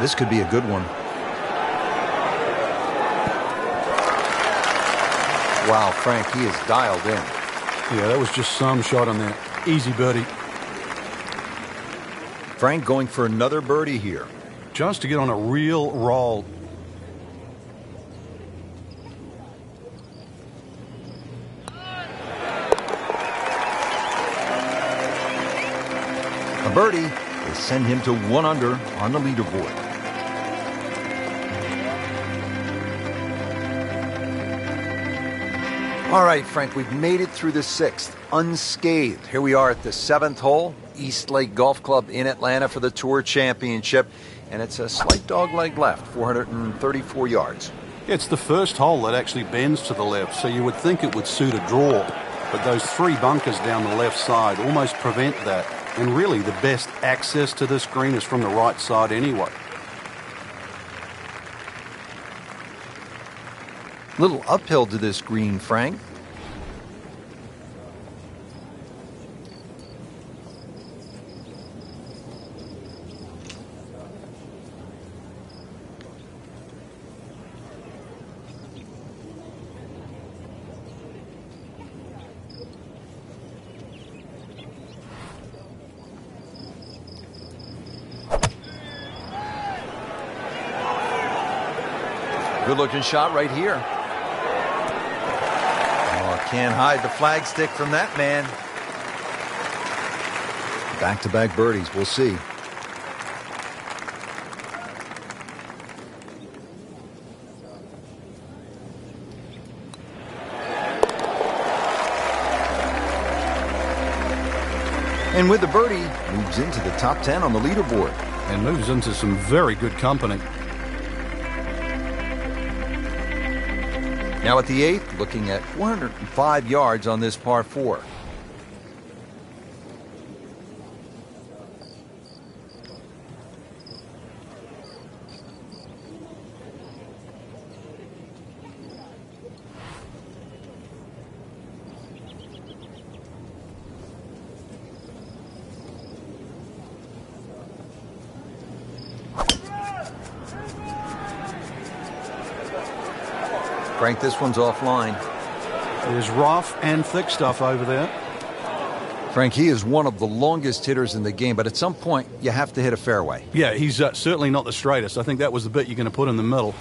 This could be a good one. Wow, Frank, he is dialed in. Yeah, that was just some shot on there. Easy birdie. Frank going for another birdie here. Just to get on a real roll. A birdie will send him to 1 under on the leaderboard. All right, Frank, we've made it through the 6th unscathed. Here we are at the 7th hole, East Lake Golf Club in Atlanta for the Tour Championship. And it's a slight dogleg left, 434 yards. It's the first hole that actually bends to the left, so you would think it would suit a draw. But those 3 bunkers down the left side almost prevent that. And really, the best access to this green is from the right side anyway. Little uphill to this green, Frank. Good-looking shot right here. Oh, can't hide the flagstick from that man. Back-to-back birdies, we'll see. And with the birdie, moves into the top 10 on the leaderboard. And moves into some very good company. Now at the 8th, looking at 105 yards on this par 4. Frank, this one's offline. There's rough and thick stuff over there. Frank, he is one of the longest hitters in the game, but at some point, you have to hit a fairway. Yeah, he's certainly not the straightest. I think that was the bit you're going to put in the middle.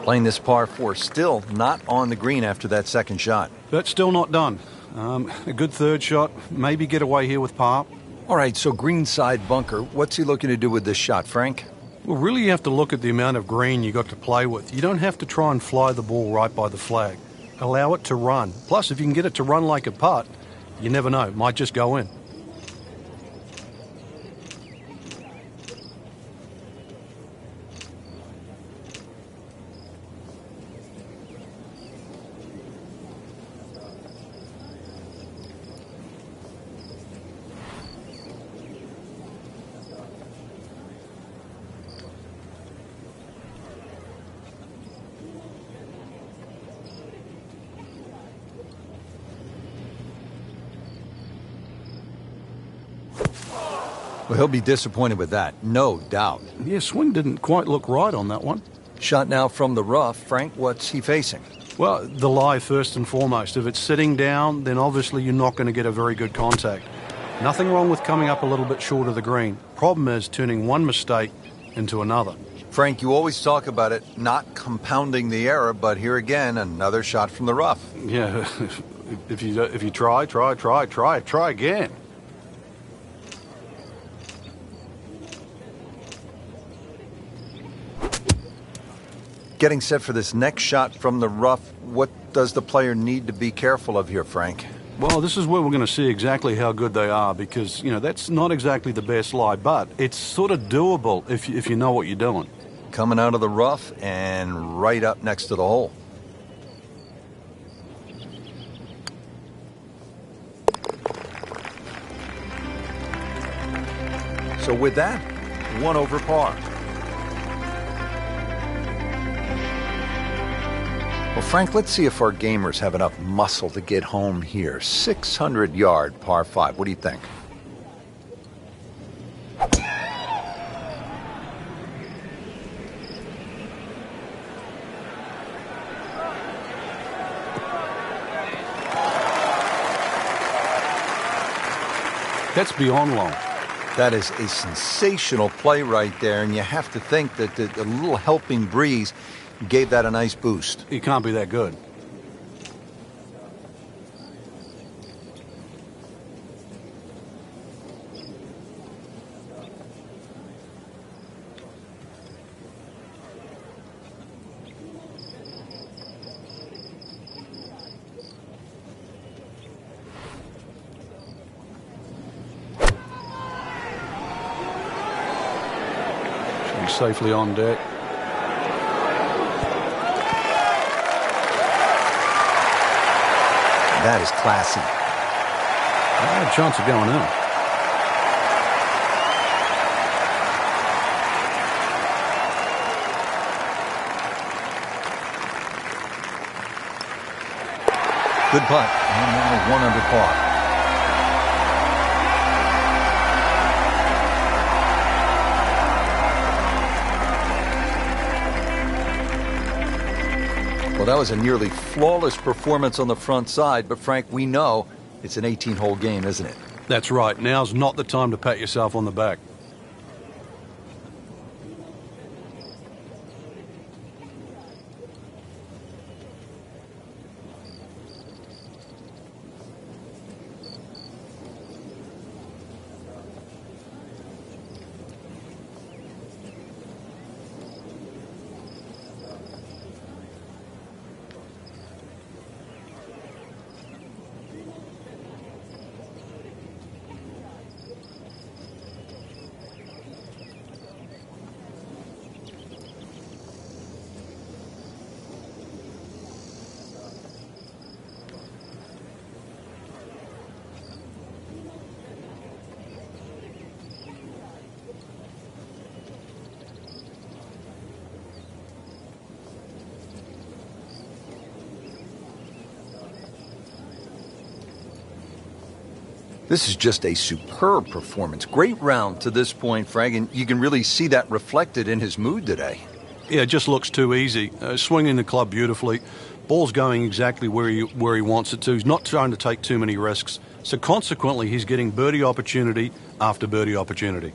Playing this par 4, still not on the green after that second shot. But still not done. A good third shot. Maybe get away here with par. All right, so green side bunker. What's he looking to do with this shot, Frank? Well, really you have to look at the amount of green you got to play with. You don't have to try and fly the ball right by the flag. Allow it to run. Plus, if you can get it to run like a putt, you never know. It might just go in. Well, he'll be disappointed with that, no doubt. Yeah, swing didn't quite look right on that one. Shot now from the rough. Frank, what's he facing? Well, the lie first and foremost. If it's sitting down, then obviously you're not going to get a very good contact. Nothing wrong with coming up a little bit short of the green. Problem is turning one mistake into another. Frank, you always talk about it not compounding the error, but here again, another shot from the rough. Yeah, if you try again. Getting set for this next shot from the rough, what does the player need to be careful of here, Frank? Well, this is where we're going to see exactly how good they are because, that's not exactly the best lie, but it's sort of doable if you know what you're doing. Coming out of the rough and right up next to the hole. So with that, 1 over par. Well, Frank, let's see if our gamers have enough muscle to get home here. 600-yard par 5. What do you think? That's beyond long. That is a sensational play right there, and you have to think that the little helping breeze gave that a nice boost. He can't be that good. Should be safely on deck. That is classy. A chance of going in. Good putt. And now 1 under par. Well, that was a nearly flawless performance on the front side, but Frank, we know it's an 18-hole game, isn't it? That's right. Now's not the time to pat yourself on the back. This is just a superb performance. Great round to this point, Frank, and you can really see that reflected in his mood today. Yeah, it just looks too easy. Swinging the club beautifully. Ball's going exactly where he wants it to. He's not trying to take too many risks. So consequently, he's getting birdie opportunity after birdie opportunity.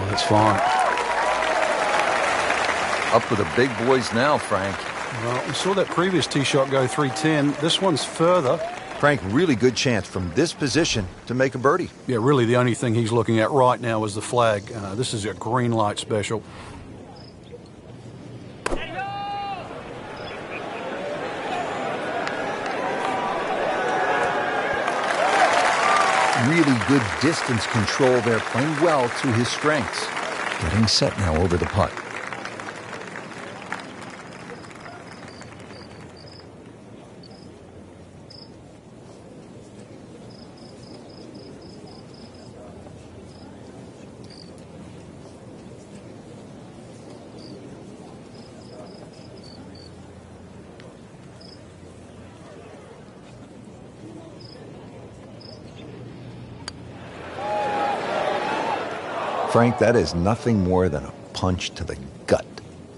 That's fine. Up with the big boys now, Frank. Well, we saw that previous tee shot go 310. This one's further. Frank, really good chance from this position to make a birdie. Yeah, really the only thing he's looking at right now is the flag. This is a green light special. Really good distance control there, playing well to his strengths. Getting set now over the putt. Frank, that is nothing more than a punch to the gut.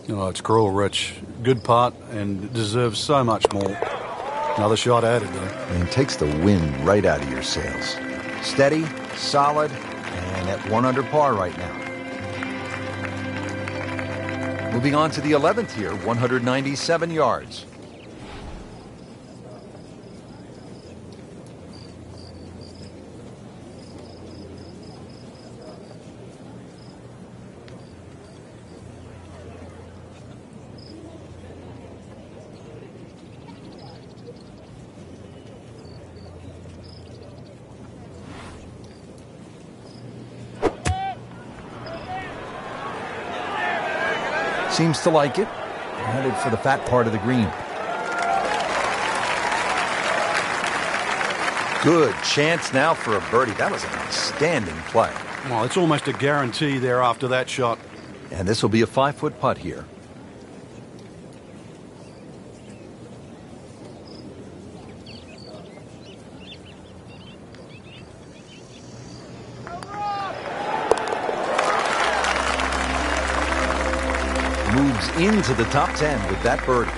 Oh, it's cruel, Rich. Good putt and deserves so much more. Another shot added, though. And takes the wind right out of your sails. Steady, solid, and at 1 under par right now. Moving on to the 11th here, 197 yards. Seems to like it. Headed for the fat part of the green. Good chance now for a birdie. That was an outstanding play. Well, it's almost a guarantee there after that shot. And this will be a 5-foot putt here. Moves into the top 10 with that birdie.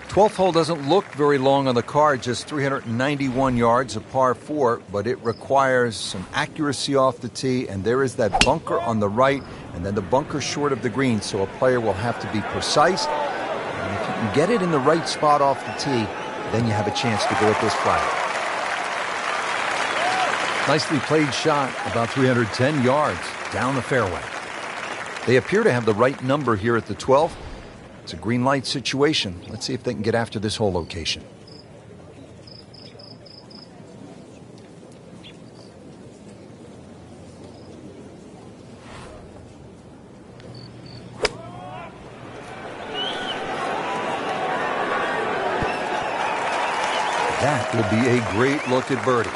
Twelfth hole doesn't look very long on the card, just 391 yards, a par 4, but it requires some accuracy off the tee, and there is that bunker on the right, and then the bunker short of the green, so a player will have to be precise. And if you can get it in the right spot off the tee, then you have a chance to go at this flag. Nicely played shot, about 310 yards down the fairway. They appear to have the right number here at the 12th. It's a green light situation. Let's see if they can get after this whole location. That will be a great look at birdie.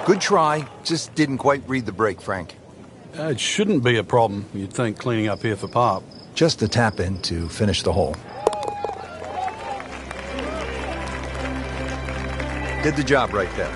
Good try, just didn't quite read the break, Frank. It shouldn't be a problem, you'd think, cleaning up here for par. Just a tap in to finish the hole. Did the job right there.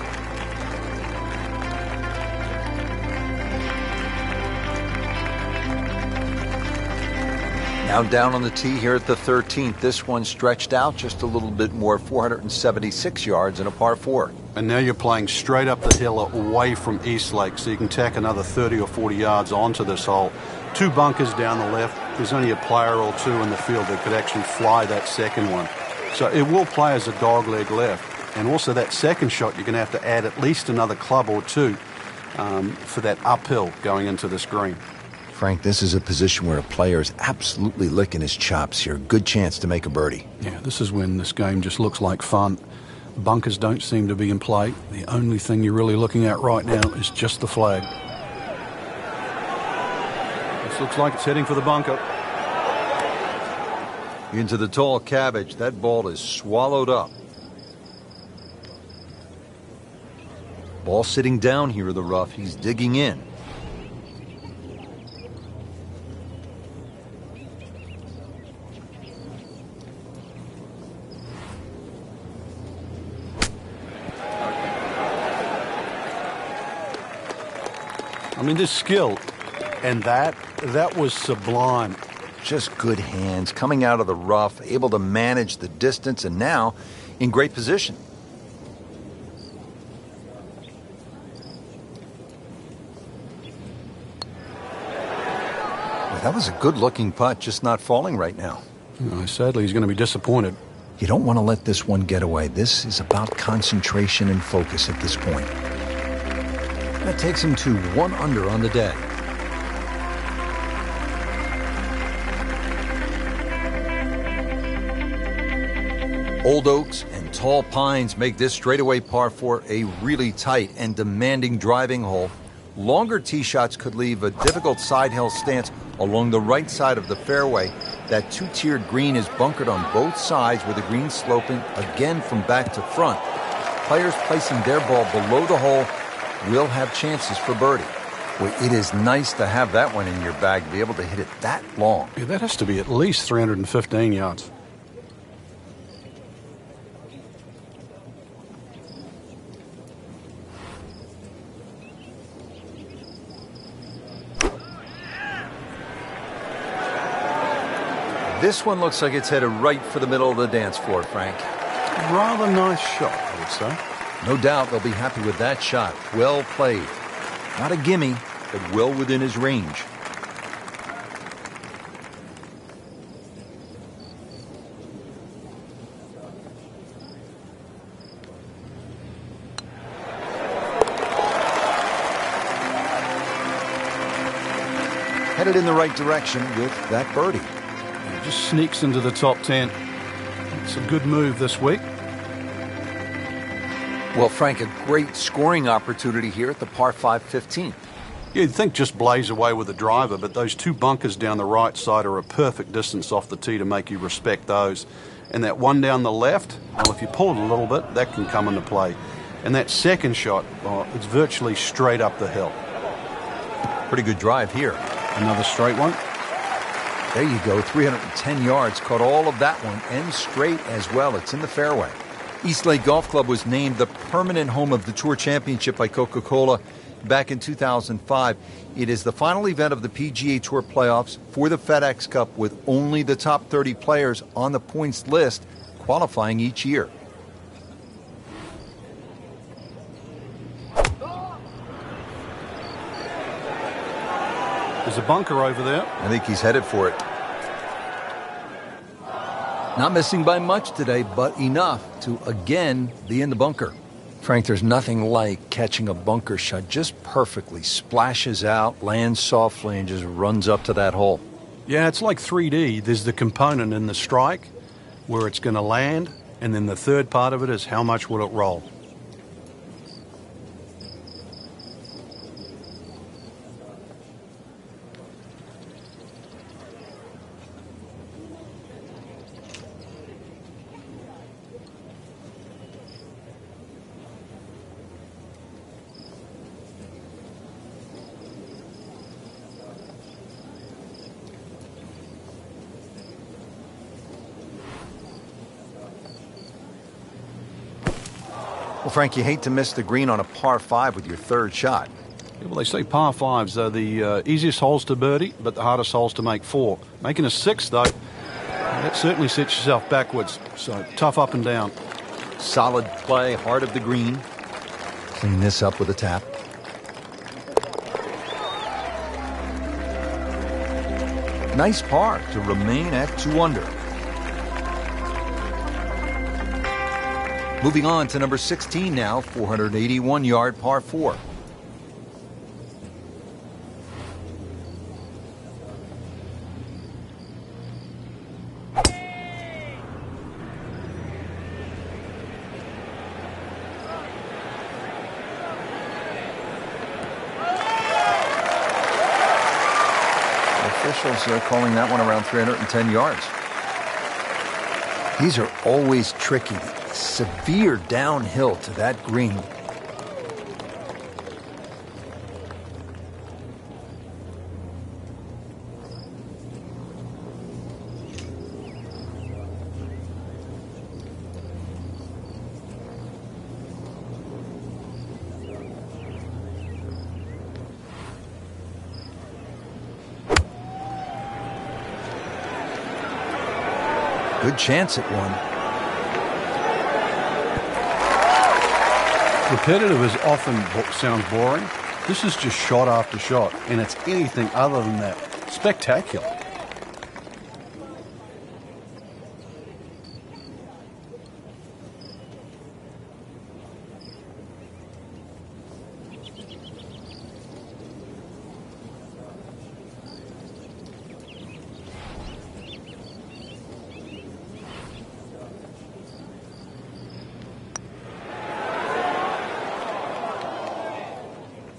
Now down on the tee here at the 13th. This one stretched out just a little bit more, 476 yards and a par 4. And now you're playing straight up the hill away from East Lake, so you can tack another 30 or 40 yards onto this hole. 2 bunkers down the left. There's only a player or 2 in the field that could actually fly that second one. So it will play as a dogleg left. And also that second shot, you're going to have to add at least another club or 2 for that uphill going into this green. Frank, this is a position where a player is absolutely licking his chops here. Good chance to make a birdie. Yeah, this is when this game just looks like fun. Bunkers don't seem to be in play. The only thing you're really looking at right now is just the flag. This looks like it's heading for the bunker. Into the tall cabbage. That ball is swallowed up. Ball sitting down here in the rough. He's digging in. I mean, this skill, and that was sublime. Just good hands, coming out of the rough, able to manage the distance, and now in great position. Well, that was a good-looking putt, just not falling right now. Sadly, he's going to be disappointed. You don't want to let this one get away. This is about concentration and focus at this point. That takes him to 1 under on the day. Old oaks and tall pines make this straightaway par 4 a really tight and demanding driving hole. Longer tee shots could leave a difficult side hill stance along the right side of the fairway. That 2-tiered green is bunkered on both sides with the green sloping again from back to front. Players placing their ball below the hole will have chances for birdie. Well, it is nice to have that one in your bag, to be able to hit it that long. Yeah, that has to be at least 315 yards. This one looks like it's headed right for the middle of the dance floor, Frank. Rather nice shot, I would say. No doubt they'll be happy with that shot. Well played. Not a gimme, but well within his range. headed in the right direction with that birdie. It just sneaks into the top 10. It's a good move this week. Well, Frank, a great scoring opportunity here at the par 5 15. You'd think just blaze away with the driver, but those two bunkers down the right side are a perfect distance off the tee to make you respect those. And that one down the left, well, if you pull it a little bit, that can come into play. And that second shot, well, it's virtually straight up the hill. Pretty good drive here. Another straight one. There you go, 310 yards. Caught all of that one, and straight as well. It's in the fairway. East Lake Golf Club was named the permanent home of the Tour Championship by Coca-Cola back in 2005. It is the final event of the PGA Tour playoffs for the FedEx Cup, with only the top 30 players on the points list qualifying each year. There's a bunker over there. I think he's headed for it. Not missing by much today, but enough to again be in the bunker. Frank, there's nothing like catching a bunker shot just perfectly. Splashes out, lands softly, and just runs up to that hole. Yeah, it's like 3D. There's the component in the strike where it's going to land, and then the third part of it is how much will it roll. Well, Frank, you hate to miss the green on a par 5 with your third shot. Yeah, well, they say par 5s are the easiest holes to birdie, but the hardest holes to make 4. Making a 6, though, that certainly sets yourself backwards. So tough up and down. Solid play, heart of the green. Clean this up with a tap. Nice par to remain at 2 under. Moving on to number 16 now, 481-yard par 4. Officials are calling that one around 310 yards. These are always tricky. Severe downhill to that green. Good chance at one. Repetitive is often sounds boring. This is just shot after shot, and it's anything other than that. Spectacular.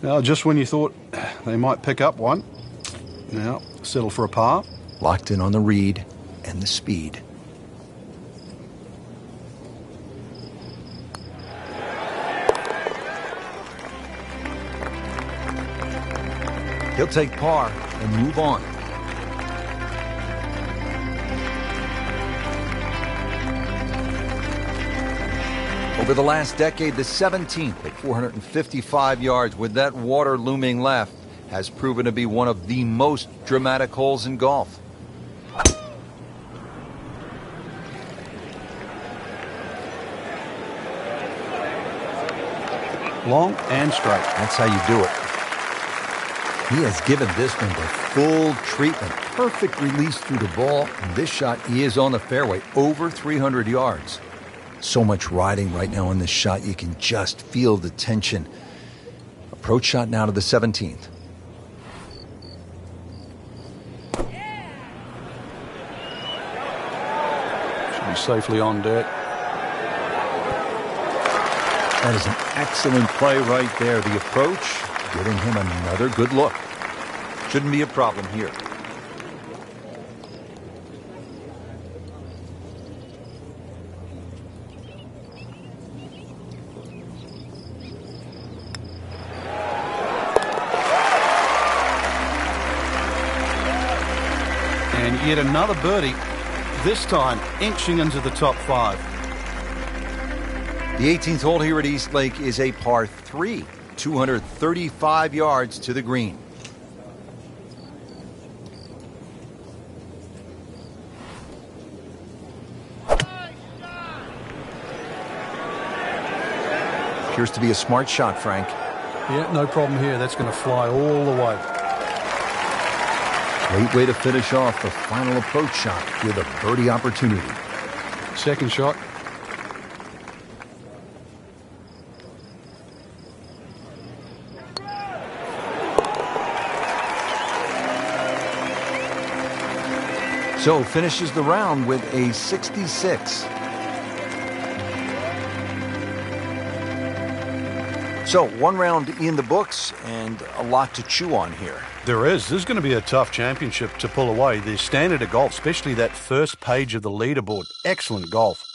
Now, just when you thought they might pick up one, now settle for a par. Locked in on the read and the speed. He'll take par and move on. Over the last decade, the 17th at 455 yards with that water looming left has proven to be one of the most dramatic holes in golf. Long and straight. That's how you do it. He has given this one the full treatment. Perfect release through the ball. And this shot, he is on the fairway, over 300 yards. So much riding right now on this shot, you can just feel the tension. Approach shot now to the 17th. He's safely on deck. That is an excellent play right there. The approach, giving him another good look. Shouldn't be a problem here. And yet another birdie, this time inching into the top 5. The 18th hole here at East Lake is a par 3, 235 yards to the green. Appears to be a smart shot, Frank. Yeah, no problem here. That's going to fly all the way. Great way to finish off the final approach shot with a birdie opportunity. Second shot. So finishes the round with a 66. So one round in the books and a lot to chew on here. There is. This is going to be a tough championship to pull away. The standard of golf, especially that first page of the leaderboard. Excellent golf.